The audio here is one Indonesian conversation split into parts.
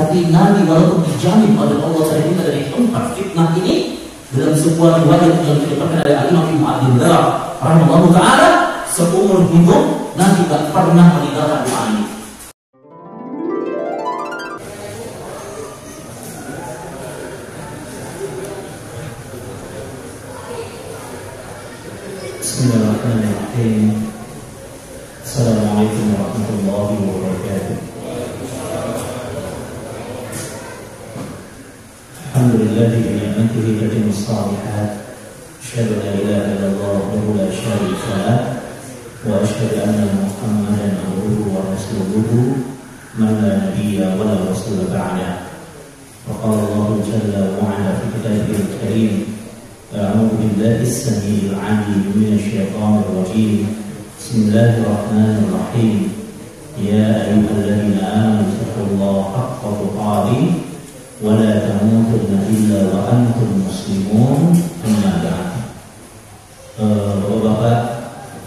Tapi Nabi walaupun dijamin oleh Allah Taala dari tempat fitnah ini, dalam sebuah riwayat yang diriwayatkan oleh Imam Ibnu Abi Dawud rahimahullah taala, seumur hidup Nabi tidak pernah meninggalkan doa ini. Bismillahirrahmanirrahim. Assalamualaikum warahmatullahi wabarakatuh. Alhamdulillah bi ni'matihi tatimmu shalihat. Asyhadu an la ilaha illallah wahdahu la syarika lah wa asyhadu anna Muhammadan abduhu wa rasuluhu man la nabiyya wa la rasula ba'da. Wa qala Allah jalla wa 'ala fi kitabihil karim: A'udzu billahi as-sami'il 'alim minasy syaithanir rajim. Bismillahirrahmanirrahim. Ya ayyuhalladzina amanu taqullaha haqqa tuqatih wa la tamutunna illa wa antum muslimun. Amma ba'd. Bapak-bapak,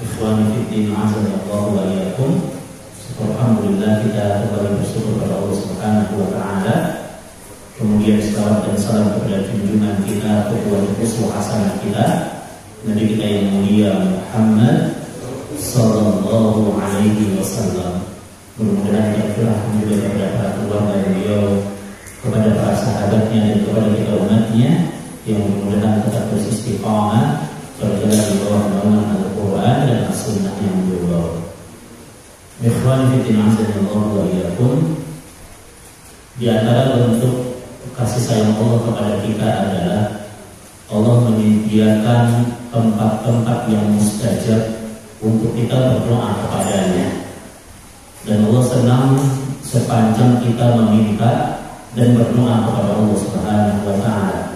ikhwani fillah, azanallahu wa iyyakum. Alhamdulillah, kita kembali bersyukur kepada Allah Subhanahu wa taala. Kemudian salawat dan salam kepada junjungan kita, qudwatun uswah hasanah kita, Nabi kita yang mulia Muhammad sallallahu alaihi wasallam. Mudah-mudahan kita juga kepada para keluarga beliau, kepada para sahabatnya dan kepada kita umatnya yang mudah-mudahan tetap beristiqamah berjalan di bawah naungan Al-Quran dan As-Sunnah yang beliau. Ikhwan fillah, azanallahu wa iyyakum. Di antara bentuk kasih sayang Allah kepada kita adalah Allah menyediakan tempat-tempat yang mustajab untuk kita berdoa kepadanya. Dan Allah senang sepanjang kita meminta dan berdoa kepada Allah Subhanahu wa taala.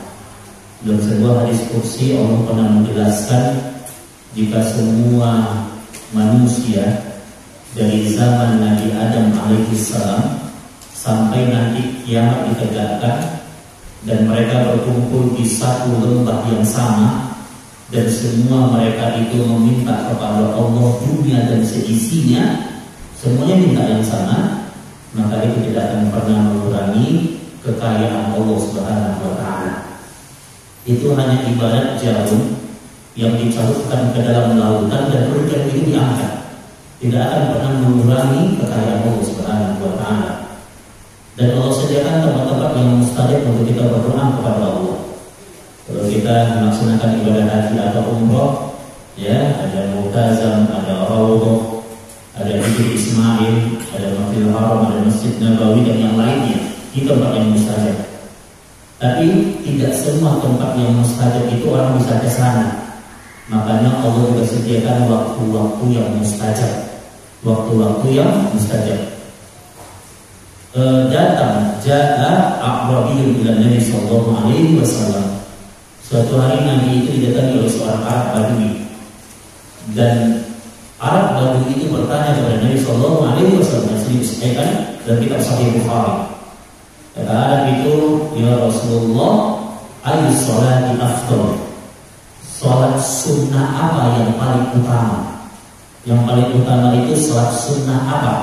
Dalam sebuah hadis qudsi Allah pernah menjelaskan jika semua manusia dari zaman Nabi Adam alaihissalam sampai nanti kiamat ditegakkan dan mereka berkumpul di satu lembah yang sama dan semua mereka itu meminta kepada Allah dunia dan seisinya, semuanya minta yang sama, maka itu tidak akan pernah mengurangi kekayaan Allah Subhanahu wa taala. Itu hanya ibarat jarum yang dicelupkan ke dalam lautan dan kemudian itu diangkat. Tidak akan pernah mengurangi kekayaan Allah Subhanahu wa taala. Dan Allah sediakan tempat-tempat yang mustajab untuk kita berdoa kepada Allah. Kalau kita melaksanakan ibadah haji atau umroh, ya, ada Mu'tazam, ada Raudhah, ada Masjid Ismail, ada Masjidil Haram, ada Masjid Nabawi dan yang lainnya. Itu tempat yang mustajab. Tapi tidak semua tempat yang mustajab itu orang bisa ke sana. Makanya Allah juga sediakan waktu-waktu yang mustajab. Waktu-waktu yang mustajab. Datang ja'a A'rabiyyun ila Nabi sallallahu alaihi wasallam. Suatu hari Nabi itu didatangi oleh seorang Arab Badui. Dan Arab Badui itu bertanya kepada Nabi sallallahu alaihi wasallam, yang disebutkan dalam kitab Sahih Bukhari. Kata Arab itu, ya Rasulullah, ayu sholati afdal? Sholat sunnah apa yang paling utama? Yang paling utama itu sholat sunnah apa?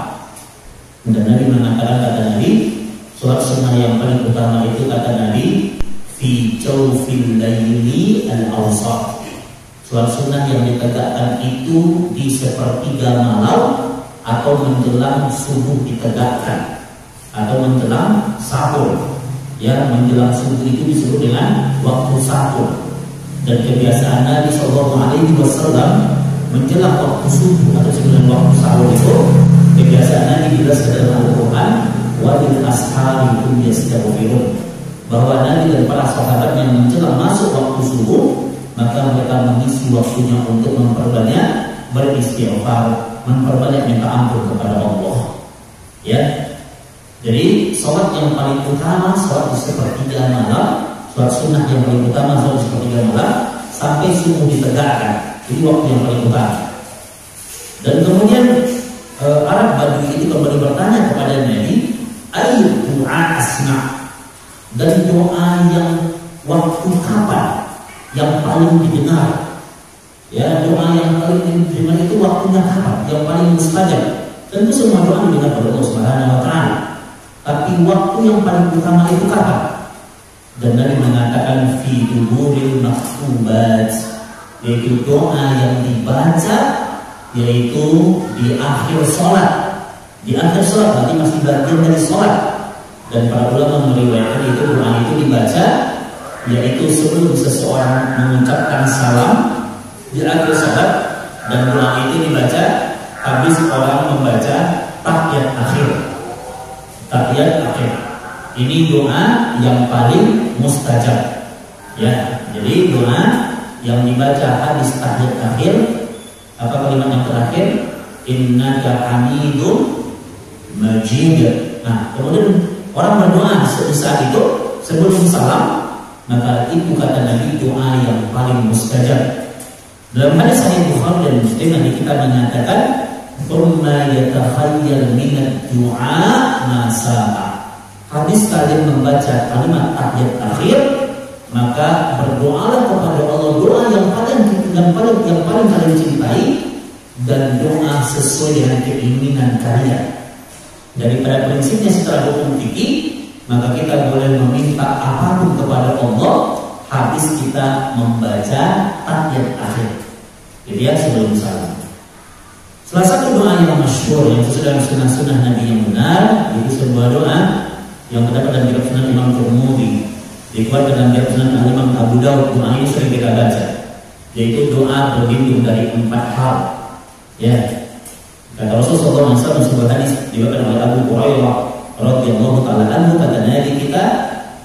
Dan Nabi mengatakan, kata Nabi, sholat sunnah yang paling utama itu, kata Nabi, fi jawfil layli al-awsat. Sholat sunnah yang ditegakkan itu di sepertiga malam atau menjelang subuh ditegakkan, atau menjelang sahur. Ya, menjelang subuh itu disebut dengan waktu sahur. Dan kebiasaan Nabi Sallallahu Alaihi Wasallam menjelang waktu subuh atau sebelum waktu sahur itu, kebiasaan Nabi dijelaskan dalam Al-Quran, wa bil ashari hum yastaghfirun, bahwa Nabi dan para sahabatnya menjelang masuk waktu subuh, maka mereka mengisi waktunya untuk memperbanyak beristighfar, memperbanyak minta ampun kepada Allah. Ya. Jadi sholat yang paling utama sholat di sepertiga malam, sholat sunnah yang paling utama sholat di sepertiga malam sampai subuh ditegakkan. Ini waktu yang paling utama. Dan kemudian Arab Badui itu kembali bertanya kepada Nabi, ayu doa asma, dan doa yang waktu kapan yang paling didengar? Ya, doa yang paling didengar itu waktunya kapan? Yang paling mustajab. Tentu semua doa didengar oleh Allah Subhanahu wa taala. Tapi Tapi waktu yang paling utama itu kapan? Dan Nabi mengatakan fi duburil maktubat, yaitu doa yang dibaca yaitu di akhir sholat. Di akhir sholat berarti masih bagian dari sholat. Dan para ulama meriwayatkan itu doa itu dibaca yaitu sebelum seseorang mengucapkan salam di akhir sholat, dan doa itu dibaca habis orang membaca tahiyat akhir. Tahiyat akhir ini doa yang paling mustajab, ya. Jadi doa yang dibaca habis tahiyat akhir, apa kalimat yang terakhir? Innaka hamidun majid. Nah, kemudian orang berdoa di saat itu sebelum salam, maka itu kata Nabi doa yang paling mustajab. Dalam hadis Sahih Bukhari dan Muslim nanti kita menyatakan thumma yatakhayyal minad du'a ma sa'a. Habis kalian membaca kalimat tahiyat akhir, maka berdoalah kepada Allah doa yang paling kalian cintai, dan doa sesuai dengan keinginan kalian. Daripada prinsipnya secara hukum fikih, maka kita boleh meminta apapun kepada Allah habis kita membaca tahiyat akhir. Jadi ya, sebelum salam. Salah satu doa yang masyhur yang sesuai dengan sunnah-sunnah Nabi yang benar, itu sebuah doa yang terdapat dalam kitab Sunan Imam Tirmidzi, dikeluarkan dalam kitab Sunan Imam Abu Daud. Doa ini sering kita baca, yaitu doa berlindung dari 4 hal. Ya, kata Rasulullah SAW sebuah hadis diriwayatkan oleh Abu Hurairah radhiyallahu taala anhu, kata Nabi kita,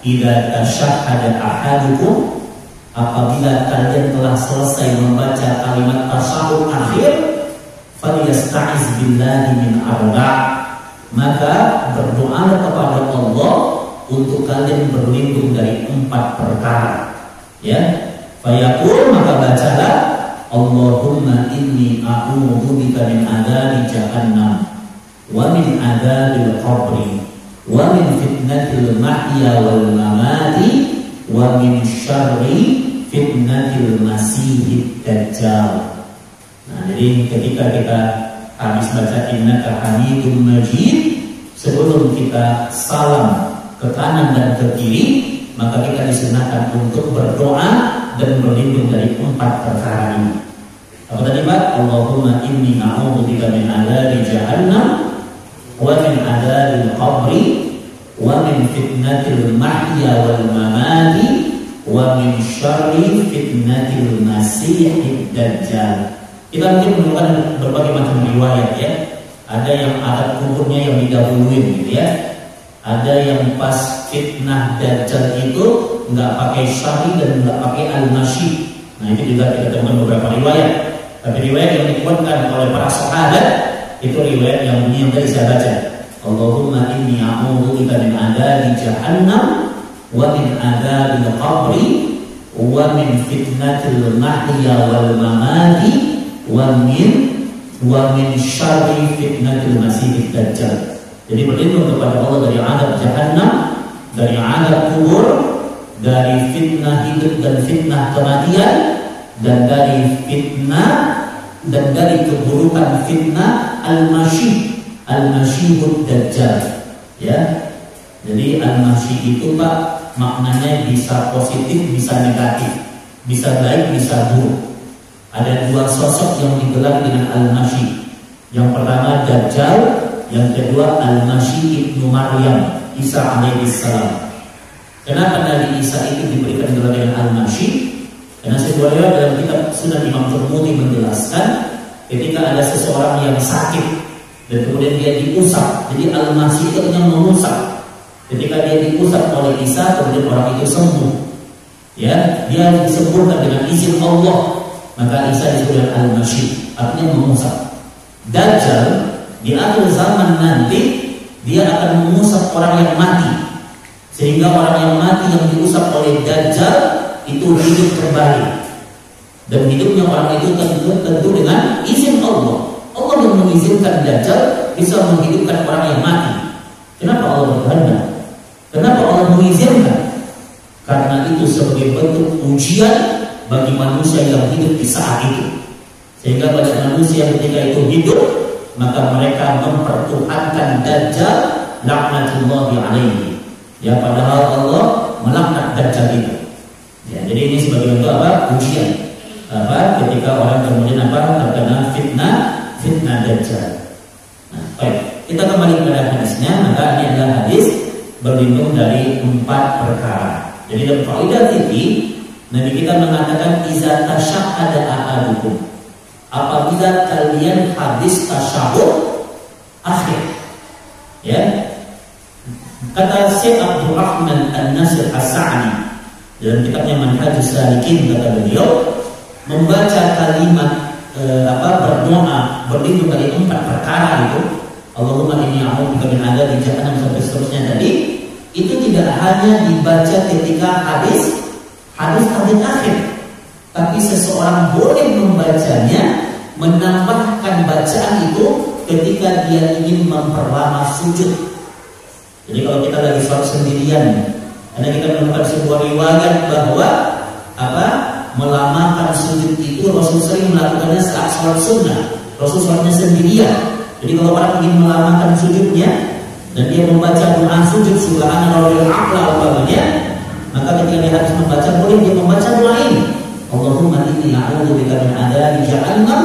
idza tasyahhada ahadukum, apabila kalian telah selesai membaca kalimat tasyahhud akhir, falyasta'iz billahi min arba', maka berdoalah kepada Allah untuk kalian berlindung dari 4 perkara. Ya, fayaqul, maka bacalah Allahumma inni a'udzubika min adzabi jahannam wa min adzabil qabri wa min fitnatil mahya wal mamati wa min syarri fitnatil masiihid dajjal. Nah, jadi ketika kita habis baca innaka hamidum majid, sebelum kita salam ke kanan dan ke kiri, maka kita disunahkan untuk berdoa dan berlindung dari 4 perkara ini. Apa tadi Pak? Allahumma inni a'udzubika min adzabi jahannam wa min adzabil qabri wa min fitnatil mahya wal mamati wa min syarri fitnatil masiihid dajjal. Kita mungkin menemukan berbagai macam riwayat, ya. Ada yang adat kuburnya yang didahuluin, gitu ya. Ada yang pas fitnah dajjal itu nggak pakai syari dan nggak pakai al-masyi. Nah, itu juga kita temukan beberapa riwayat. Tapi riwayat yang dikuatkan oleh para sahabat itu riwayat yang bunyi yang tadi saya baca. Allahumma inni a'udzubika min adzabi jahannam wa min adzabil qabri wa min fitnatil mahya wal mamati wa min syarri fitnatil masiihid dajjal. Jadi berlindung kepada Allah dari azab jahannam, dari azab kubur, dari fitnah hidup dan fitnah kematian, dan dari fitnah dan dari keburukan fitnah al-masyihud dajjal. Ya. Jadi al-masyih itu Pak, maknanya bisa positif, bisa negatif, bisa baik, bisa buruk. Ada 2 sosok yang digelar dengan al-masyih. Yang pertama Dajjal, yang kedua al-Masyih ibnu Maryam, Isa alaihissalam. Kenapa Nabi Isa itu diberikan gelar dengan al-Masyih? Karena sebuah riwayat dalam kitab Sunan Imam Tirmidzi menjelaskan ketika ada seseorang yang sakit dan kemudian dia diusap. Jadi al-Masyih itu yang mengusap. Ketika dia diusap oleh Isa, kemudian orang itu sembuh. Ya, dia disembuhkan dengan izin Allah. Maka Isa disebut al-Masyih, artinya mengusap. Dajjal di akhir zaman nanti dia akan mengusap orang yang mati, sehingga orang yang mati yang diusap oleh Dajjal itu hidup kembali. Dan hidupnya orang itu tentu dengan izin Allah. Allah yang mengizinkan Dajjal bisa menghidupkan orang yang mati. Kenapa Allah berkehendak? Kenapa Allah mengizinkan? Karena itu sebagai bentuk ujian bagi manusia yang hidup di saat itu. Sehingga banyak manusia ketika itu hidup, maka mereka mempertuhankan Dajjal laknatullahi alaihi. Ya, padahal Allah melaknat Dajjal itu. Ya, jadi ini sebagai bentuk apa? Ujian. Ketika orang kemudian terkena fitnah Dajjal. Nah, baik, kita kembali kepada hadisnya. Maka ini adalah hadis berlindung dari 4 perkara. Jadi dalam kaidah fikih Nabi kita mengatakan iza tasyahhada ahadukum, apabila kalian habis tasyahud akhir. Ya. Kata Syekh Abdul Rahman An-Nasir As-Sa'di dalam kitabnya Manhajus Salikin, kata beliau, membaca kalimat berdoa berlindung dari 4 perkara itu, Allahumma inni a'udzubika min adzabi jahannam sampai seterusnya tadi, itu tidak hanya dibaca ketika habis akhir, tapi seseorang boleh membacanya, menambahkan bacaan itu ketika dia ingin memperlama sujud. Jadi kalau kita lagi sholat sendirian, karena kita menemukan sebuah riwayat bahwa melamakan sujud itu Rasul sering melakukannya saat sholat sunnah. Rasul sholatnya sendirian. Jadi kalau orang ingin melamakan sujudnya dan dia membaca doa sujud subhanallah a'la umpamanya, maka ketika dia habis membaca boleh dia membaca doa ini. Allahumma inni a'udzubika min adzabi jahannam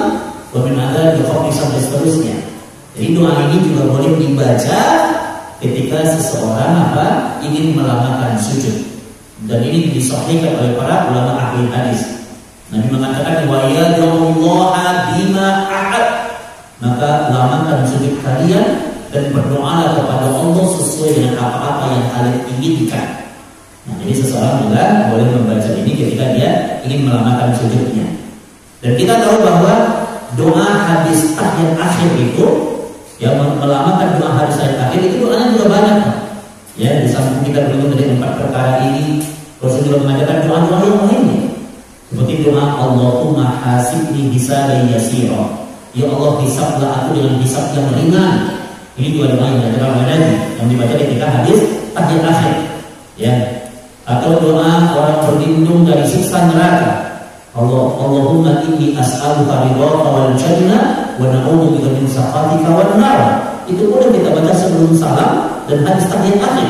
wa min adzabi qabri sampai seterusnya. Jadi doa ini juga boleh dibaca ketika seseorang ingin melamakan sujud. Dan ini disahihkan oleh para ulama ahli hadis. Nabi mengatakan wa yad'ullaha bima ahad, maka lamakan sujud kalian dan berdoa kepada Allah sesuai dengan apa-apa yang kalian inginkan. Nah, jadi seseorang juga boleh membaca ini ketika dia ingin melamakan sujudnya. Dan kita tahu bahwa doa hadis tahiyat akhir itu, yang melamakan doa hadis tahiyat akhir itu doanya juga banyak. Ya, di samping kita berlindung dari 4 perkara ini, Rasul juga mengatakan doa-doa yang lainnya. Seperti doa Allahumma hasibni hisaban yasira. Ya Allah, hisablah aku dengan hisab yang ringan. Ini juga doa yang yang dibaca ketika hadis tahiyat akhir. Ya. Atau doa orang berlindung dari siksa neraka. Allahumma inni as'aluka ridhaka wal jannah wa na'udzubika min sakhatika wan nar. Itu boleh kita baca sebelum salam dan hadis tahiyat akhir.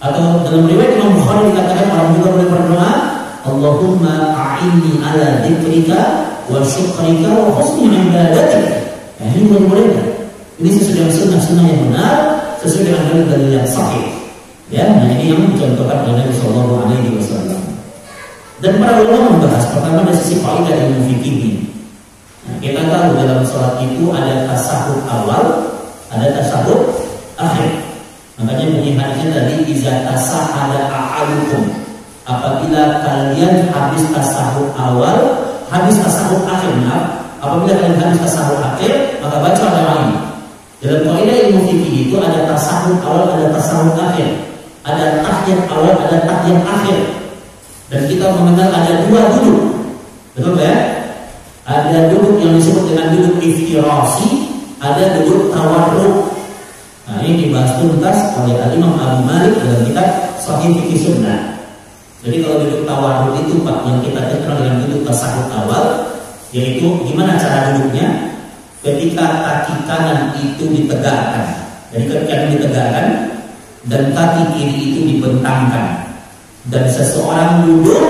Atau dalam riwayat Imam Bukhari dikatakan orang juga boleh berdoa Allahumma a'inni ala dzikrika wa syukrika wa husni ibadatika. Nah, ini boleh. Ini sesuai dengan sunnah yang benar, sesuai dengan dalil yang sahih. Ya, nah ini yang dicontohkan oleh Nabi Sallallahu Alaihi Wasallam. Dan para ulama membahas pertama dari sisi kaidah ilmu fikih. Nah, kita tahu dalam sholat itu ada tasahud awal, ada tasahud akhir. Makanya bunyi hadisnya tadi iza tasahada a'alukum, apabila kalian habis tasahud awal, habis tasahud akhir, apabila kalian habis tasahud akhir, maka baca doa ini. Dalam kaidah ilmu fikih itu ada tasahud awal, ada tasahud akhir, ada tahiyat awal, ada tahiyat akhir. Dan kita mengenal ada 2 duduk, betul ya? Ada duduk yang disebut dengan duduk iftirasi, ada duduk tawarruk. Nah, ini dibahas tuntas oleh Imam Abu Malik dalam kitab Sahih Fiqh Sunnah. Jadi kalau duduk tawarruk itu Pak, yang kita kenal dengan duduk tasahud awal, yaitu gimana cara duduknya? Ketika kaki kanan itu ditegakkan, jadi ketika ditegakkan dan kaki kiri itu dibentangkan, dan seseorang duduk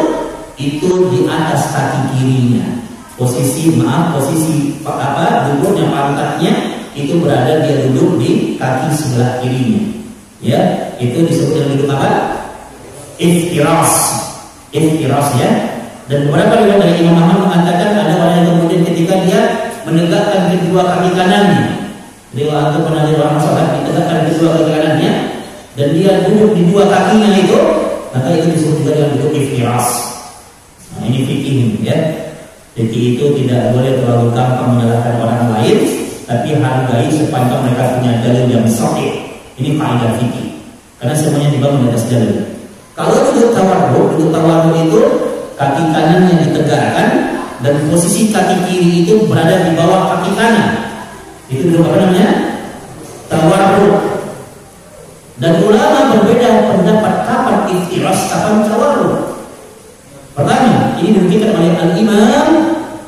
itu di atas kaki kirinya. Posisi duduknya pantatnya itu berada dia duduk di kaki sebelah kirinya. Ya, itu disebut dengan duduk apa? Iftiras ya. Dan beberapa riwayat dari Imam Ahmad mengatakan ada orang yang kemudian ketika dia menegakkan kedua kaki kanannya, riwayat itu pernah orang sholat ditegakkan kedua kaki kanannya dan dia duduk di 2 kakinya itu, maka itu disebut juga dengan duduk iftiras. Nah, ini fikih ya. Jadi itu tidak boleh terlalu gampang menyalahkan orang lain, tapi hargai sepanjang mereka punya dalil yang sahih. Ini kaidah fikih. Karena semuanya dibangun atas dalil. Kalau duduk tawarruk itu kaki kanannya ditegakkan dan posisi kaki kiri itu berada di bawah kaki kanan. Itu duduk apa namanya? Tawarruk. Dan ulama berbeda pendapat kapan iftiras, kapan tawarruk. Pertama, ini dibuktikan oleh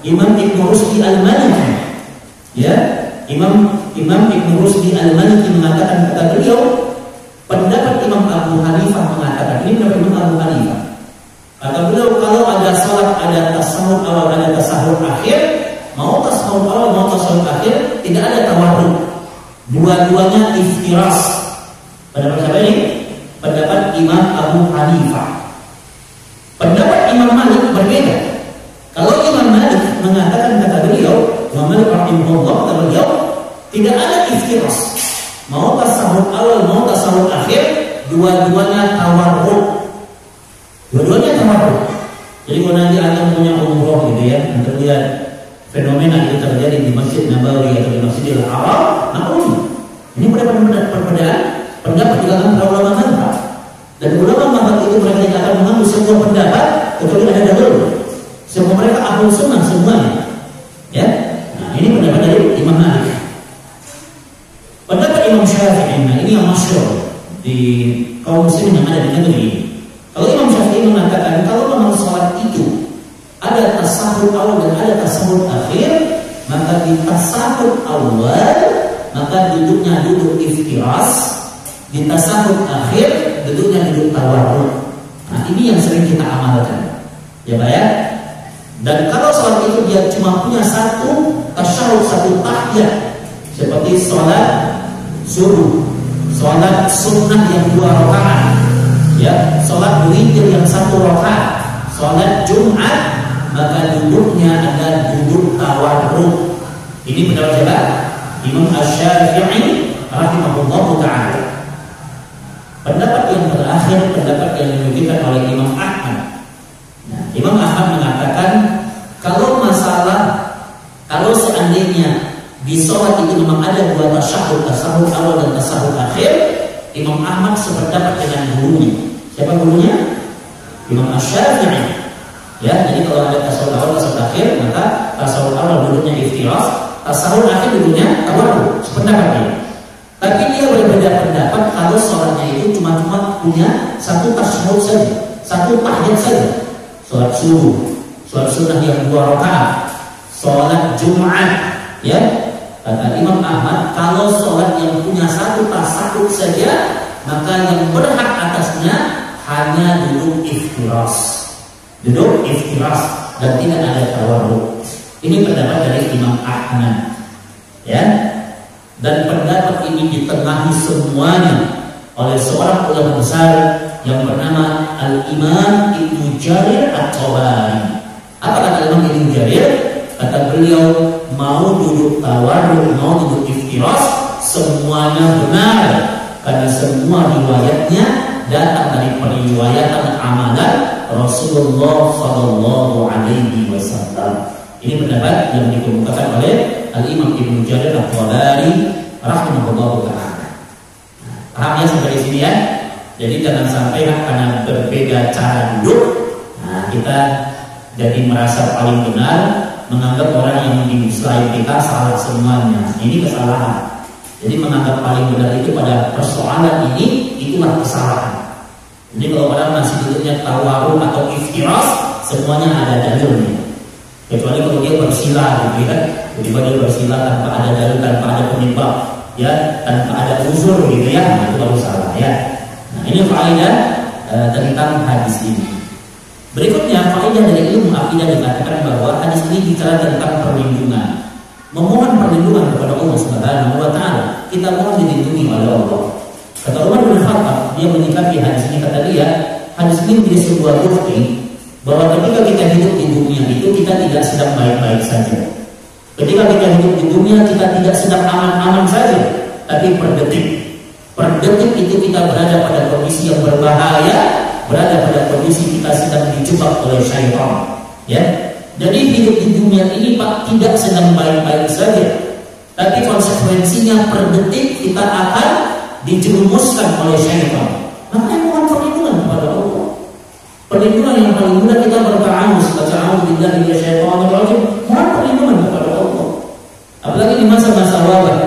Imam Ibnu Rusdi Al-Maliki. Ya, Imam Imam Ibnu Rusdi Al-Maliki mengatakan, kata beliau, pendapat Imam Abu Hanifah mengatakan, ini pendapat Imam Abu Hanifah. Kata beliau, kalau ada salat, ada tasahud awal, ada tasahud akhir, mau tasahud awal, mau tasahud akhir, tidak ada tawarruk. Dua-duanya iftiras. Pendapat siapa ini? Pendapat Imam Abu Hanifah. Pendapat Imam Malik berbeda. Kalau Imam Malik mengatakan, kata beliau, Imam Malik rahimahullah, kata beliau, tidak ada iftiras. Mau tasahud awal, mau tasahud akhir, dua-duanya tawarruk. Dua-duanya tawarruk. Jadi kalau nanti anda punya umroh gitu ya, anda lihat fenomena itu terjadi di Masjid Nabawi atau di Masjidil Haram, ini perbedaan pendapat di kalangan para ulama mazhab. Dan ulama mazhab itu mereka tidak akan mengambil semua pendapat kecuali ada dalil. Semua mereka ahlus sunnah semuanya. Ya, nah ini pendapat dari Imam Malik. Pendapat Imam Syafi'i, nah ini yang masyhur di kaum muslimin yang ada di negeri ini. Kalau Imam Syafi'i mengatakan kalau memang salat itu ada tasahud awal dan ada tasahud akhir, maka di tasahud awal maka duduknya duduk iftiras, di tasahud akhir duduknya duduk tawarruk. Nah ini yang sering kita amalkan, ya Pak ya. Dan kalau salat itu dia cuma punya satu tasyahud, satu tahiyat, seperti salat subuh, salat sunnah yang 2 rakaat, ya, salat witir yang 1 rakaat, salat Jumat, maka duduknya adalah duduk tawarruk. Ini pendapat siapa? Imam Asy-Syafi'i rahimahullahu taala. Pendapat yang terakhir, pendapat yang dinukilkan oleh Imam Ahmad. Nah, Imam Ahmad mengatakan kalau seandainya di sholat itu memang ada 2 tasyahud, tasahud awal dan tasahud akhir, Imam Ahmad sependapat dengan gurunya. Siapa gurunya? Imam Asy-Syafi'i. Ya, jadi kalau ada tasawuf awal, tasawuf akhir, maka tasawuf awal duduknya iftiras, tasawuf akhir duduknya tawarruk, sependapat dia. Tapi dia berbeda pendapat kalau sholatnya itu cuma punya satu tasawuf saja, satu tahiyat saja. Sholat subuh, sholat sunnah yang 2 rakaat, sholat Jumat, ya. Kata Imam Ahmad, kalau sholat yang punya satu tasawuf saja, maka yang berhak atasnya hanya duduk iftiras. Duduk iftiras dan tidak ada tawarruk. Ini pendapat dari Imam Ahmad, ya. Dan pendapat ini ditengahi semuanya oleh seorang ulama besar yang bernama Al-Imam Ibnu Jarir At-Tabari. Apa kata Imam Ibnu Jarir? Kata beliau, mau duduk tawarruk, mau duduk iftiras, semuanya benar, karena semua riwayatnya datang dari periwayatan amalan Rasulullah Sallallahu Alaihi Wasallam. Ini pendapat yang dikemukakan oleh Al-Imam Ibnu Jarir At-Tabari rahimahullah taala. Paham ya sampai di sini ya? Jadi jangan sampai karena berbeda cara duduk, nah kita jadi merasa paling benar, menganggap orang yang di selain kita salah semuanya. Ini kesalahan. Jadi menganggap paling benar itu pada persoalan ini, itulah kesalahan. Jadi kalau orang masih duduknya tawarruk atau iftiras, semuanya ada dalilnya. Kecuali kalau dia bersila gitu kan, tiba-tiba dia bersila tanpa ada dalil, tanpa ada penyebab, ya, tanpa ada uzur gitu ya, nah, itu baru salah ya. Nah ini faedah tentang hadis ini. Berikutnya faedah dari ilmu akidah dikatakan bahwa hadis ini bicara tentang perlindungan, memohon perlindungan kepada Allah Subhanahu wa taala. Kita mohon dilindungi oleh Allah. Kata Umar bin Khattab, dia menyikapi hadis ini, kata dia, hadis ini menjadi sebuah bukti bahwa ketika kita hidup di dunia itu kita tidak sedang baik-baik saja. Ketika kita hidup di dunia kita tidak sedang aman-aman saja, tapi per detik itu kita berada pada kondisi yang berbahaya, berada pada kondisi kita sedang dijebak oleh syaitan. Ya, jadi hidup di dunia ini Pak tidak sedang baik-baik saja, tapi konsekuensinya per detik kita akan dijerumuskan oleh syaitan. Makanya mohon perlindungan kepada Allah. Perlindungan yang paling mudah kita berta'awuz, baca billahi minasyaitonir rajim, mohon perlindungan kepada Allah. Apalagi di masa-masa wabah.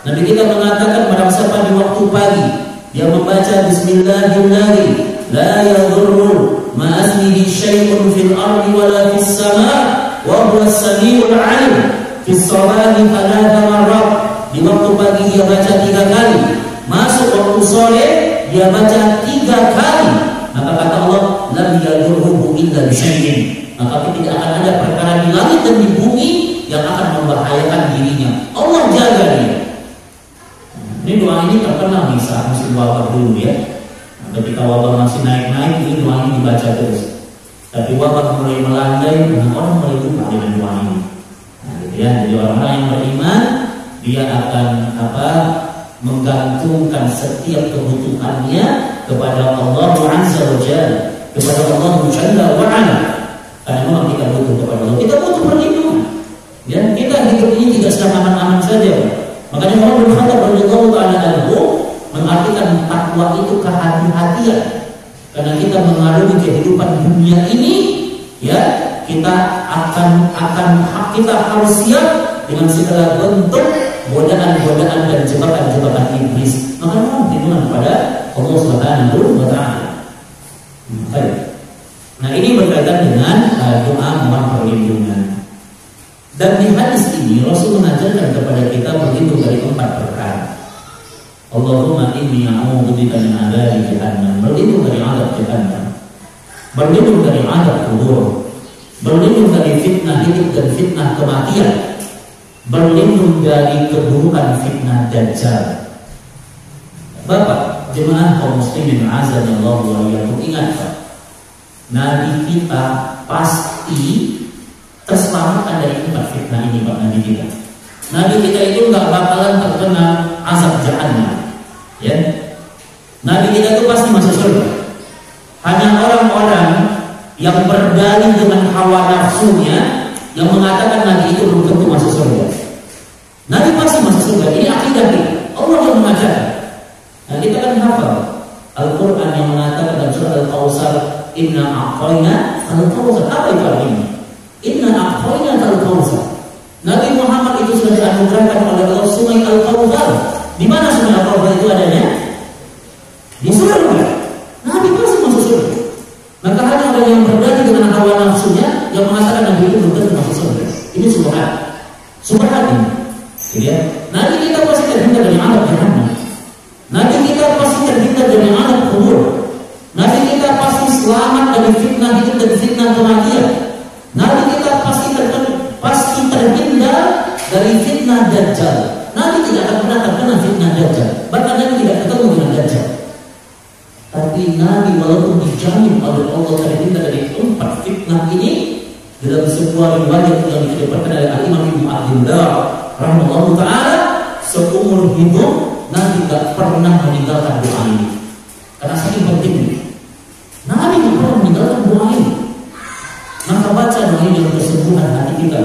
Nabi kita mengatakan pada siapa di waktu pagi dia membaca bismillahirrahmanirrahim, la yadurru ma asmihi syai'un fil ardi wala fis sama' wa huwas samiul 'alim. Fissolati thalatha marrat, di waktu pagi dia baca 3 kali, masuk waktu sore dia baca 3 kali. Maka kata Allah, lam yadurruhu illa bisyai'in, maka tidak akan ada perkara di langit dan di bumi yang akan membahayakan dirinya. Allah jaga dia. Ini doa ini terkenal nih saat musim wabah dulu ya. Ketika wabah masih naik-naik, ini doa ini dibaca terus. Tapi wabah mulai melandai, orang mulai lupa dengan doa ini. Nah, gitu ya. Jadi orang-orang yang beriman, dia akan menggantungkan setiap kebutuhannya kepada Allah Azza wa Jalla, kepada Allah Jalla wa Ala. Karena memang kita butuh kepada Allah, kita butuh perlindungan. Ya, kita hidup ini tidak sedang aman-aman saja. Makanya Umar bin Khattab radhiyallahu taala anhu mengartikan takwa itu kehati-hatian. Karena kita mengarungi kehidupan dunia ini, ya, kita harus siap dengan segala bentuk godaan-godaan dan jebakan-jebakan iblis. Maka mohon perlindungan kepada Allah Subhanahu wa taala. Baik. Nah, ini berkaitan dengan doa mohon perlindungan. Dan di hadis ini Rasul mengajarkan kepada kita berlindung dari 4 perkara. Allahumma inni a'udzubika min adzabi jahannam, berlindung dari azab jahannam, berlindung dari azab kubur, berlindung dari fitnah hidup dan fitnah kematian, berlindung dari keburukan fitnah dajjal. Bapak, jemaah kaum muslimin azanallahu wa iyyakum, ingat Pak, Nabi kita pasti terselamatkan dari 4 fitnah ini Pak. Nabi kita itu nggak bakalan terkena azab jahannam, ya. Nabi kita itu pasti masuk surga. Hanya orang-orang yang berdalih dengan hawa nafsunya yang mengatakan Nabi itu belum tentu masuk surga. Nabi pasti masuk surga. Ini akidah kita. Allah yang mengajarkan. Nah, kita kan hafal Al-Quran yang mengatakan dalam surah Al-Kautsar, Inna a'tayna al-Kautsar. Apa itu artinya? Inna a'tayna al-Kautsar. Nabi Muhammad itu sudah dianugerahkan oleh Allah sungai Al-Kautsar. Di mana sungai Al-Kautsar itu adanya? Di surga. Nabi pasti masuk surga. Maka hanya orang yang berdalih dengan hawa nafsunya yang mengatakan Nabi itu belum tentu masuk surga. Ini subhat ini. Ya. Nabi kita pasti terhindar dari azab jahannam. Nabi kita pasti terhindar dari azab kubur. Nabi kita pasti selamat dari fitnah hidup dan fitnah kematian. Nabi kita pasti terhindar dari fitnah dajjal. Nabi tidak akan pernah terkena fitnah dajjal. Bahkan Nabi tidak ketemu dengan dajjal. Tapi Nabi walaupun dijamin oleh Allah terhindar dari 4 fitnah ini, dalam sebuah riwayat yang diriwayatkan oleh Al-Imam Ibnu Abdillah rahimahullah taala, seumur hidup Nabi tidak pernah meninggalkan doa ini. Karena saking pentingnya. Nabi tidak pernah meninggalkan doa ini. Maka baca doa ini dengan kesembuhan hati kita.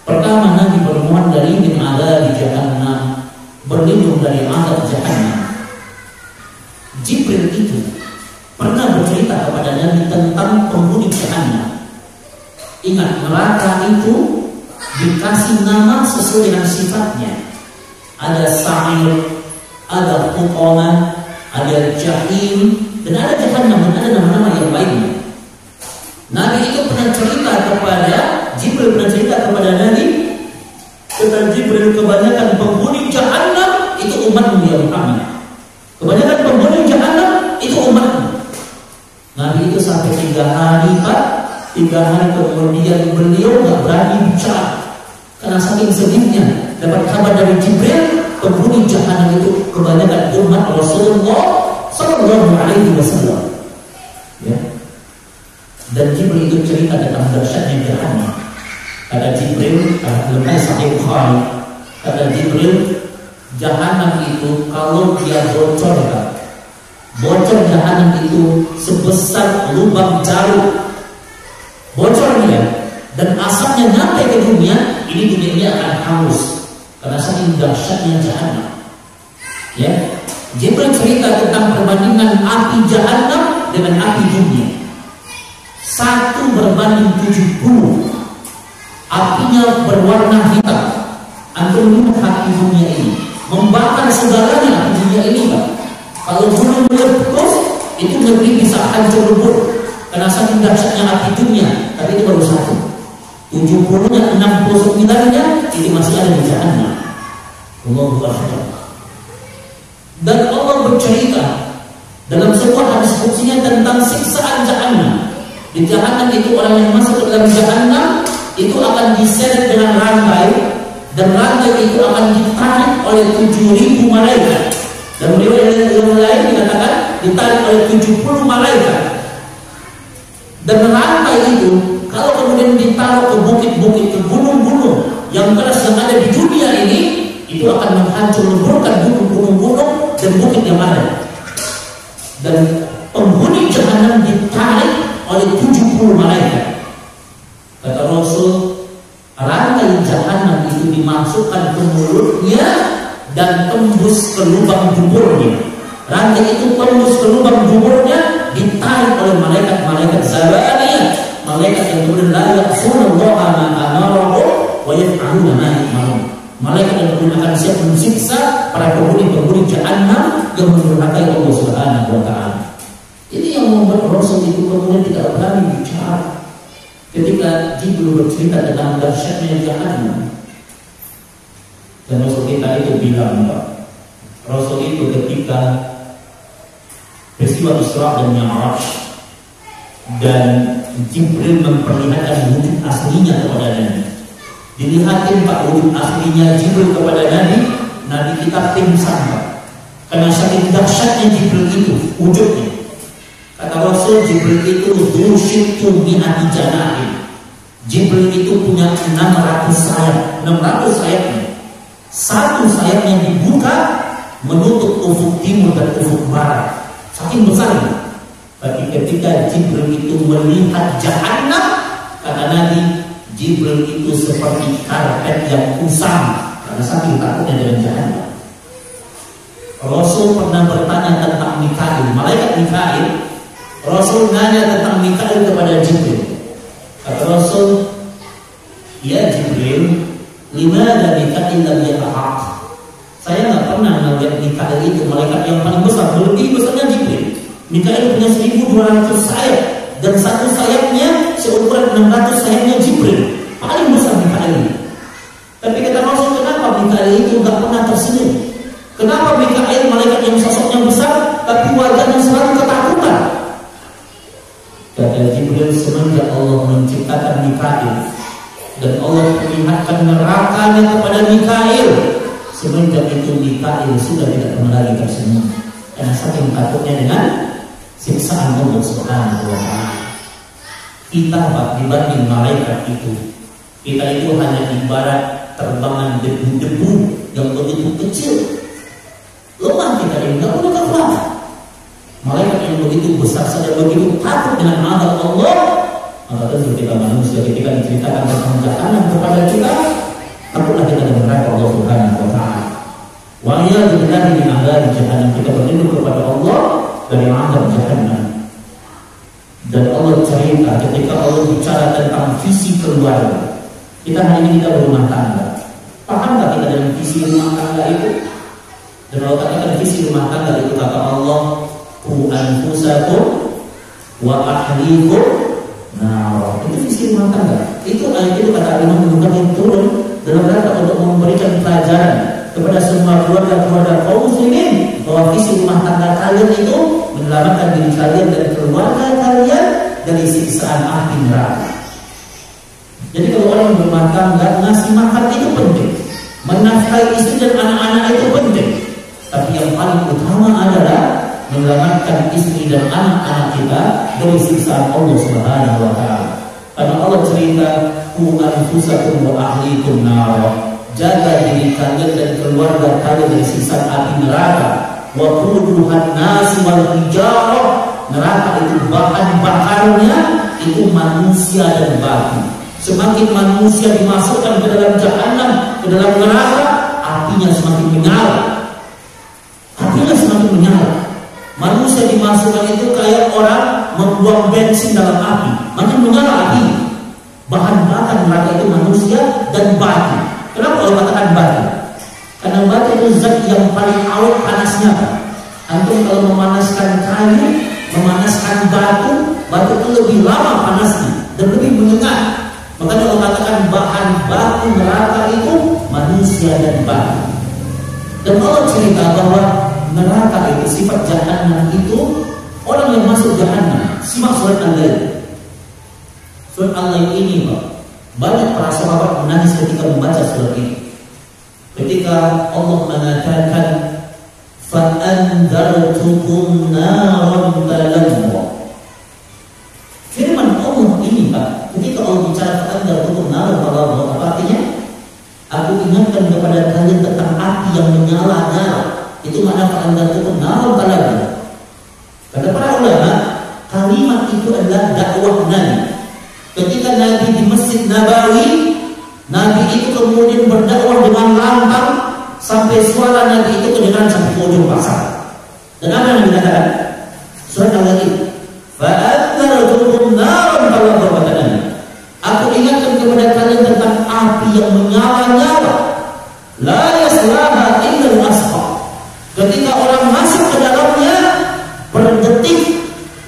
Pertama, Nabi bermohon dari min adzabi jahannam, berlindung dari azab jahannam. Jibril itu pernah bercerita kepada Nabi tentang penghuni jahannam. Ingat, neraka itu dikasih nama sesuai dengan sifatnya. Ada sa'ir, ada huqamah, ada jahim, dan ada jahannam, dan ada nama-nama yang lainnya. Nabi itu pernah cerita kepada Jibril, pernah cerita kepada Nabi tentang Jibril, kebanyakan penghuni jahannam itu umatmu ya Muhammad. Kebanyakan penghuni jahannam itu umatmu. Nabi itu sampai 3 hari Pak, 3 hari kemudian beliau nggak berani bicara karena saking sedihnya dapat kabar dari Jibril penghuni jahannam itu kebanyakan umat Rasulullah Sallallahu Alaihi Wasallam. Ya. Dan Jibril itu cerita tentang dahsyatnya jahannam. Kata Jibril, dalam Sahih Bukhari, kata Jibril, jahannam itu kalau dia bocor, bocor jahannam itu sebesar lubang jarum. Bocor dia, dan asapnya nyampe ke dunia, ini dunia ini akan hangus karena saking dahsyatnya jahannam. Ya, Jibril cerita tentang perbandingan api jahannam dengan api dunia. 1 berbanding 70. Apinya berwarna hitam. Antum lihat api dunia ini membakar segalanya. Api dunia ini Pak, kalau gunung meletus itu negeri bisa hancur lebur karena saking dahsyatnya api dunia. Tapi itu baru 1. 70-nya, 69-nya itu masih ada di jahannam. Allahu Akbar. Dan Allah bercerita dalam sebuah hadis qudsinya tentang siksaan jahannam. Di jahannam itu orang yang masuk ke dalam jahannam itu akan diseret dengan rantai, dan rantai itu akan ditarik oleh 7.000 malaikat. Dan riwayat yang lain dikatakan ditarik oleh 70 malaikat. Dan rantai itu kalau kemudian ditaruh ke bukit-bukit, ke gunung-gunung yang keras yang ada di dunia ini, itu akan menghancurkan gunung-gunung dan bukit yang ada. Dan penghuni jahannam ditarik oleh 70 malaikat. Kata Rasul, rantai jahannam itu dimasukkan ke mulutnya dan tembus ke lubang duburnya. Rantai itu tembus ke lubang duburnya, ditarik oleh malaikat-malaikat zabaniyah, malaikat yang kemudian la ya'sunallaha ma amarahum wa yaf'aluna ma yu'marun. Malaikat yang kemudian akan siap mensiksa para penghuni jahannam yang mendurhakai Allah Subhanahu wa taala. Ini yang membuat Rasul itu kemudian tidak berani bicara ketika Jibril bercerita tentang dahsyatnya jahannam. Dan Rasul kita itu bilang, Pak, Rasul itu ketika peristiwa Isra dan Mi'raj dan Jibril memperlihatkan wujud aslinya kepada Nabi. Dilihatin Pak wujud aslinya Jibril kepada Nabi, Nabi kita pingsan Pak, karena saking dahsyatnya Jibril itu wujudnya. Kata Rasul, Jibril itu dzusyitu mi'ati janahin. Jibril itu punya 600 sayap, 600 sayapnya. Satu sayapnya dibuka menutup ufuk timur dan ufuk barat. Saking besarnya. Tapi ketika Jibril itu melihat jahannam, kata Nabi, Jibril itu seperti karpet yang usang karena saking takutnya dengan jahannam. Rasul pernah bertanya tentang Mikail, malaikat Mikail. Rasul nanya tentang Mikail kepada Jibril. Kata Rasul, ya Jibril, limadha Mikail lam yatahaq? Saya nggak pernah melihat Mikail itu malaikat yang paling besar, lebih besarnya Jibril. Mikail punya 1.200 sayap, dan satu sayapnya seukuran 600 sayapnya Jibril. Paling besar Mikail. Tapi kata Rasul, kenapa Mikail itu nggak pernah tersenyum? Kenapa Mikail malaikat yang sosoknya besar, tapi wajahnya selalu ketakutan? Kata Jibril, semenjak Allah menciptakan Mikail dan Allah perlihatkan nerakanya kepada Mikail, semenjak itu Mikail sudah tidak pernah lagi tersenyum karena saking takutnya dengan siksaan Allah Subhanahu wa taala. Kita Pak, dibanding malaikat itu, kita itu hanya ibarat terbangan debu-debu yang begitu kecil. Lemah kita ini, nggak punya kekuatan. Malaikat yang begitu besar saja, begitu takut dengan azab Allah, maka tentu kita manusia ketika diceritakan tentang jahannam kepada kita, takutlah kita dengan neraka Allah Subhanahu wa taala. Wa iyadzu billahi min azab jahannam, kita berlindung kepada Allah dari azab jahannam. Dan Allah cerita ketika Allah bicara tentang visi keluarga. Kita hari ini kita berumah tangga. Paham tak kita dengan visi rumah tangga itu? Dan Allah katakan visi rumah tangga itu, kata Allah, qu anfusakum wa ahlikum nar. Itu visi rumah tangga. Itu ayat itu kata Imam Ibnu Katsir turun dalam rangka untuk memberikan pelajaran kepada semua keluarga kaum muslimin bahwa visi rumah tangga kalian itu menyelamatkan diri kalian dan keluarga kalian dari siksaan api neraka. Jadi kalau orang berumah tangga, ngasih makan itu penting, menafkahi istri dan anak-anak itu penting. Tapi yang paling utama adalah menyelamatkan istri dan anak-anak kita dari siksaan Allah Subhanahu wa taala. Karena Allah cerita, qu anfusakum wa ahlikum nar. Jaga diri kalian dan keluarga kalian dari siksaan api neraka. Wa quduhan nasi wal hijarah. Neraka itu bahan bakarnya itu manusia dan batu. Semakin manusia dimasukkan ke dalam jahannam, ke dalam neraka, apinya semakin menyala. Apinya semakin menyala. Manusia dimasukkan itu kayak orang membuang bensin dalam api, makin menyala api. Bahan bakar neraka itu manusia dan batu. Kenapa kalau katakan batu? Karena batu itu zat yang paling awet panasnya. Antum kalau memanaskan kayu, memanaskan batu, batu itu lebih lama panasnya dan lebih menyengat. Makanya Allah katakan bahan baku neraka itu manusia dan batu. Dan Allah cerita bahwa neraka itu, sifat jahanam itu, orang yang masuk jahanam. Simak surat Al-Lail. Surat Al-Lail ini, Pak, banyak para sahabat menangis ketika membaca surat ini. Ketika Allah mengatakan فَأَنْذَرْتُكُمْ نَارًا تَلَظَّى. Firman Allah ini, Pak, ketika Allah bicara فَأَنْذَرْتُكُمْ نَارًا تَلَظَّى, apa artinya? Aku ingatkan kepada kalian tentang api yang menyala-nyala. Itu makna فَأَنْذَرْتُكُمْ نَارًا تَلَظَّى. Kata para ulama, kalimat itu adalah dakwah Nabi. Ketika Nabi di Masjid Nabawi, Nabi itu kemudian berdakwah dengan lantang sampai suara Nabi itu kedengaran sampai ke ujung pasar. Dan apa yang Nabi katakan? Surat Al-Lail. فَأَنْذَرْتُكُمْ نَارًا تَلَظَّى. Aku ingatkan kepada kalian tentang api yang menyala-nyala. لَا يَصْلَاهَا إِلَّا الْأَشْقَى. Ketika orang masuk ke dalamnya, per detik,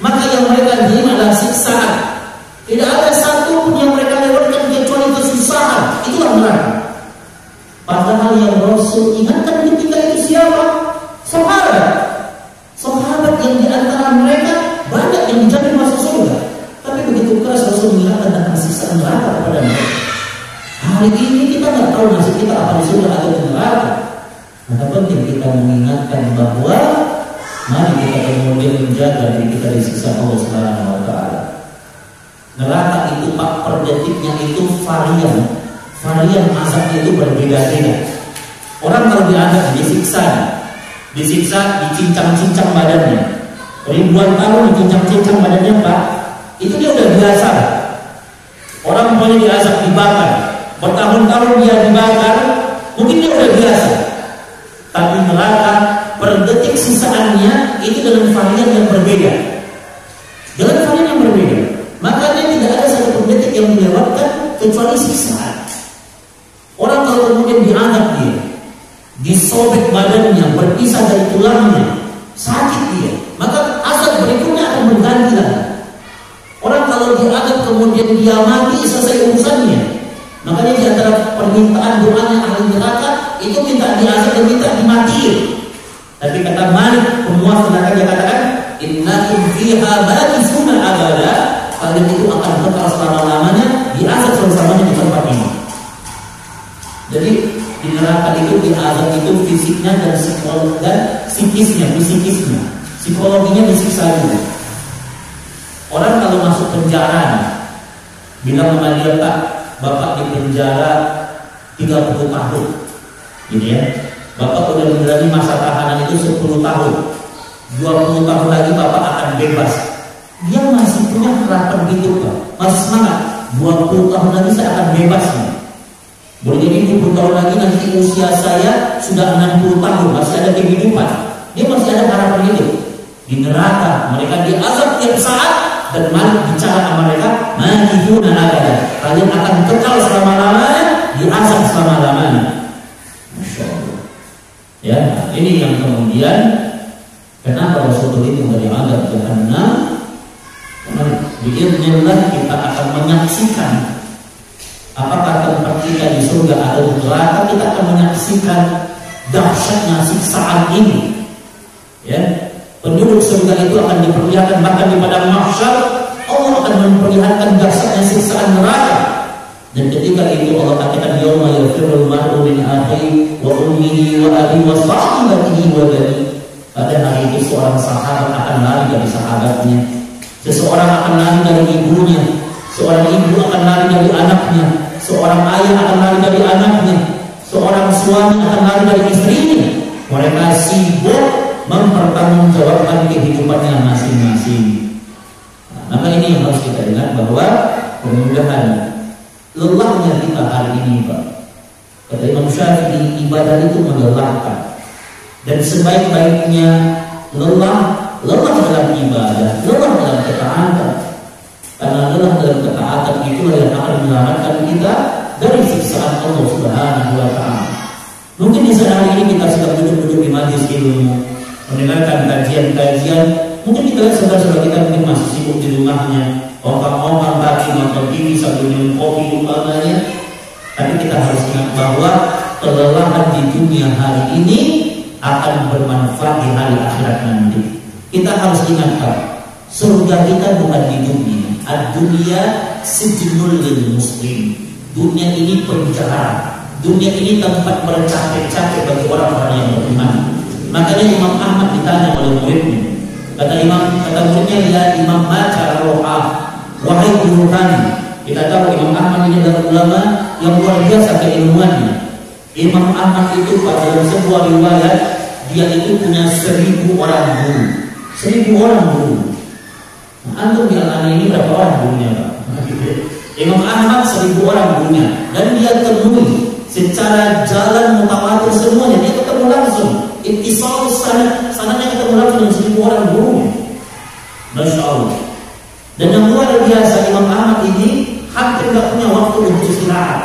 maka yang mereka terima adalah siksaan. Tidak ada satu pun yang mereka lewatkan kecuali kesusahan. Itulah neraka. Padahal yang Rasul ingatkan ketika itu siapa? Sahabat. Sahabat yang diantara mereka banyak yang dijamin masuk surga. Tapi begitu keras Rasul mengingatkan tentang siksaan neraka kepada mereka. Hari ini kita nggak tahu nasib kita apa di surga atau di neraka. Maka penting kita mengingatkan bahwa mari kita kemudian menjaga diri kita disiksa Allah Subhanahu wa Ta'ala. Neraka itu, Pak, per detiknya itu varian azabnya itu berbeda-beda. Orang kalau diazab disiksa, dicincang-cincang badannya, ribuan tahun dicincang-cincang badannya, Pak, itu dia udah biasa. Orang boleh diazab, dibakar, bertahun-tahun dia dibakar, mungkin dia udah biasa. Tapi neraka per detik sisaannya itu dengan varian yang berbeda. Makanya tidak ada satu detik yang dilewatkan kecuali siksaan. Orang kalau kemudian diangkat dia, disobek badannya, berpisah dari tulangnya, sakit dia, maka azab berikutnya akan berganti lagi. Orang kalau diangkat kemudian dia mati, selesai urusannya. Makanya di antara permintaan doanya ahli neraka itu minta diazab dan minta dimatiin. Tapi kata Malik, pemuas neraka, dia katakan, innakum fiha baqisuna abada. Kalian itu akan kekal selama-lamanya, diazab selama-lamanya di tempat ini. Jadi di neraka itu diazab itu fisiknya dan psikisnya, psikologinya disiksa dulu. Orang kalau masuk penjara, bilang sama dia, Pak, Bapak di penjara 30 tahun, gitu ya. Bapak udah menjalani masa tahanan itu 10 tahun, 20 tahun lagi Bapak akan bebas. Dia masih punya harapan gitu, Pak, masih semangat. 20 tahun lagi saya akan bebas nih. Boleh jadi 20 tahun lagi nanti usia saya sudah 60 tahun, masih ada kehidupan. Dia masih ada harapan itu. Di neraka mereka diazab tiap saat, dan Malik bicara sama mereka, "Mahiduna abada." Kalian akan kekal selama-lamanya, diazab selama-lamanya. Masya Allah. Ya, ini yang kemudian kenapa Rasulullah itu dari azab jahannam? Biiznillah kita akan menyaksikan apakah tempat kita di surga atau di neraka. Kita akan menyaksikan dahsyatnya siksaan ini. Ya, penduduk surga itu akan diperlihatkan, bahkan di padang mahsyar Allah akan memperlihatkan dahsyatnya siksaan neraka. Dan ketika itu Allah katakan, yauma yafirrul mar'u min akhihi wa ummihi wa abihi wa sahibatihi wa banihi. Pada hari itu seorang sahabat akan lari dari sahabatnya, seseorang akan lari dari ibunya, seorang ibu akan lari dari anaknya, seorang ayah akan lari dari anaknya, seorang suami akan lari dari istrinya. Mereka sibuk mempertanggungjawabkan kehidupannya masing-masing. Maka ini yang harus kita ingat, bahwa kemudahan lelahnya kita hari ini, Pak. Kata Imam Syafi'i, ibadah itu melelahkan. Dan sebaik-baiknya lelah dalam ibadah, lelah dalam ketaatan. Karena lelah dalam ketaatan itulah yang akan menyelamatkan kita dari siksaan Allah Subhanahu wa Ta'ala. Mungkin di saat hari ini kita sedang duduk-duduk di majelis ilmu, mendengarkan kajian-kajian. Mungkin kita saudara-saudara kita mungkin masih sibuk di rumahnya. ongkang-ongkang kaki nonton TV sambil minum kopi umpamanya. Tapi kita harus ingat bahwa kelelahan di dunia hari ini akan bermanfaat di hari akhirat nanti. Kita harus ingat surga kita bukan di dunia. Ad-dunya sijnul lil muslim. Dunia ini penjara. Dunia ini tempat bercapek-capek bagi orang-orang yang beriman. Makanya Imam Ahmad ditanya oleh muridnya. Kata muridnya, ya Imam, maca roha, wahai guru kami. Kita tahu Imam Ahmad ini adalah ulama yang luar biasa keilmuannya. Imam Ahmad itu pada dalam sebuah riwayat dia itu punya 1000 orang guru. 1000 orang guru. Nah, antum di Al-Ana ini berapa orang gurunya, Pak? Imam Ahmad 1000 orang gurunya, dan dia temui secara jalan mutawatir semuanya, dia ketemu langsung. Ittisal sanadnya ketemu langsung dengan 1000 orang gurunya. Masya Allah. Dan yang luar biasa, Imam Ahmad ini hampir tidak punya waktu untuk istirahat.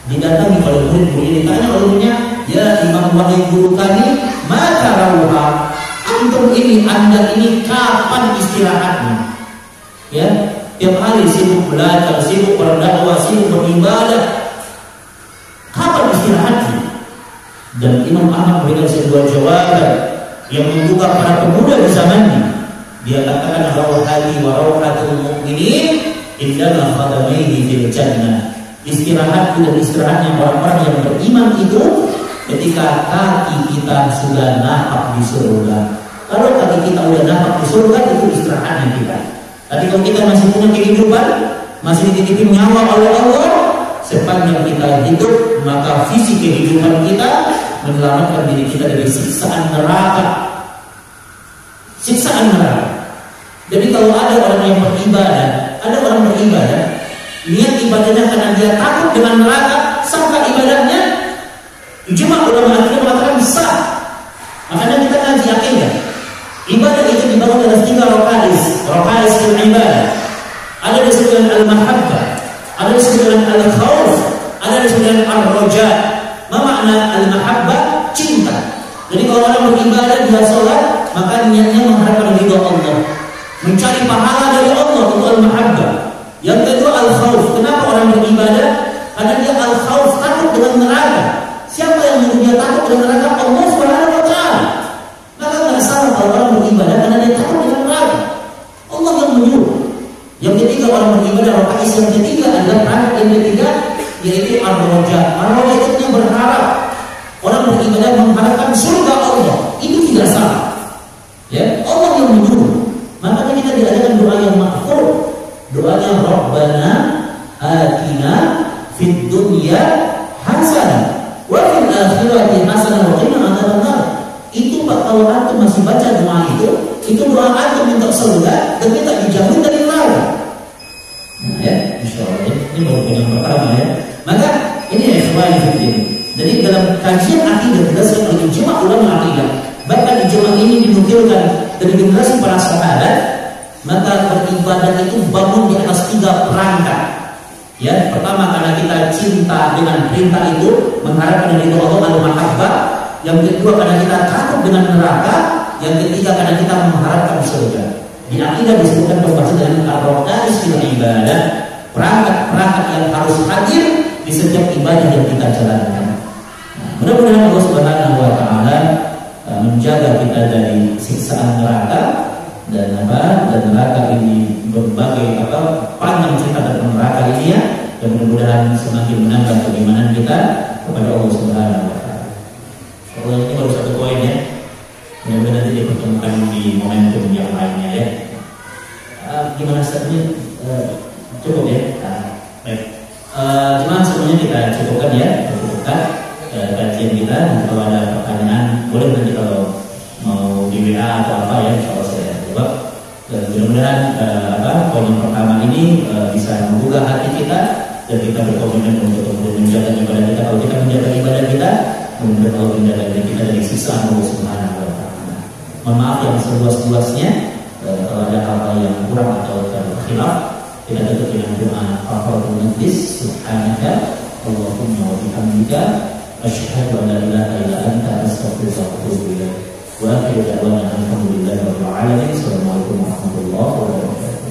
Didatangi oleh murid-murid, ditanya oleh muridnya, ya Imam, wahai guru kami, maka rawuha, antum ini, anda ini kapan istirahatnya? Ya, tiap hari sibuk belajar, sibuk berdakwah, sibuk beribadah. Kapan istirahatnya? Dan Imam Ahmad memberikan sebuah jawaban yang membuka para pemuda di zamannya. Dia katakan, rawhati wa rawhatul mu'minin indana khadamaihi fil jannah. Istirahatku dan istirahatnya orang-orang yang beriman itu ketika kaki kita sudah napak di surga. Kalau kaki kita sudah napak di surga, itu istirahatnya kita. Tapi kalau kita masih punya kehidupan, masih dititipin nyawa oleh Allah, sepanjang kita hidup, maka visi kehidupan kita menyelamatkan diri kita dari siksaan neraka. Siksaan neraka. Jadi kalau ada orang yang beribadah, niat ibadahnya karena dia takut dengan neraka, sangka ibadahnya, ijma ulama akhirnya mengatakan sah. Makanya kita ngaji akidah. Ibadah itu dibangun dalam 3 rokais fil ibadah. Ada disebutkan al-mahabbah, ada disebutkan al-khawf, ada disebutkan al-roja. Apa makna al-mahabbah? Cinta. Jadi kalau orang beribadah, dia sholat, maka niatnya mengharapkan ridho Allah, mencari pahala dari Allah, untuk al-mahabbah. Yang kedua al-khawf. Kenapa orang beribadah? Karena dia al-khawf, takut dengan neraka. Siapa yang menyuruh dia takut dengan neraka? Allah Subhanahu wa ta'ala. Maka nggak salah kalau orang beribadah karena dia takut dengan neraka. Allah yang menyuruh. Yang ketiga orang beribadah, rakaat yang ketiga adalah rakaat yang ketiga, yaitu ar-roja. Ar-roja itu berharap. Orang beribadah mengharapkan surga Allah. Itu tidak salah. Ya, Allah yang menyuruh. Makanya kita diadakan doa yang maghfur. Doanya Rabbana atina fid dunya hasanah wa fil akhirati hasanah wa qina adzabannar. Itu Pak, kalau antum masih baca doa itu doa antum minta surga dan minta dijauhin dari neraka. Nah ya, insyaallah ini baru yang pertama ya. Maka ini ya ikhwan fillah. Jadi dalam kajian akidah dijelaskan oleh ijma ulama akidah. Bahkan ijma ini dinukilkan dari generasi para sahabat. Maka beribadah itu bangun di atas 3 perangkat. Ya, pertama karena kita cinta dengan perintah itu, mengharapkan dari Allah al-mahabbah. Yang kedua karena kita takut dengan neraka. Yang ketiga karena kita mengharapkan surga. Di akidah disebutkan pembahasan dengan ar-raqais fil ibadah, perangkat-perangkat yang harus hadir di setiap ibadah yang kita jalankan. Nah, mudah-mudahan Allah Subhanahu wa ta'ala menjaga kita dari siksaan neraka. Dan neraka ini berbagai panjang cerita tentang neraka ini ya, dan mudah-mudahan semakin menambah keimanan kita kepada Allah Subhanahu wa ta'ala. Allah ini baru 1 poin ya. Mudah-mudahan nanti dipertemukan di momentum yang lainnya ya. Gimana saatnya? Cukup ya. Baik. Cuma sebelumnya kita cukupkan ya, kajian kita. Kalau ada pertanyaan boleh nanti kalau mau di WA atau apa ya, insyaallah saya jawab. Dan mudah-mudahan poin yang pertama ini bisa membuka hati kita dan kita berkomitmen untuk menjaga ibadah kita. Kalau kita menjaga ibadah kita, kemudian Allah menjaga kita dari siksaan Allah Subhanahu wa ta'ala. Mohon maaf yang seluas-luasnya kalau ada hal-hal yang kurang atau terkhilaf. Kita tutup dengan doa Al-Fatihah Najis. Subhanaka Allahumma wa bihamdika asyhadu an la ilaha illa anta astaghfiruka wa atubu ilaik. Wa akhiru da'wana alhamdulillahi rabbil alamin. Assalamualaikum warahmatullahi wabarakatuh.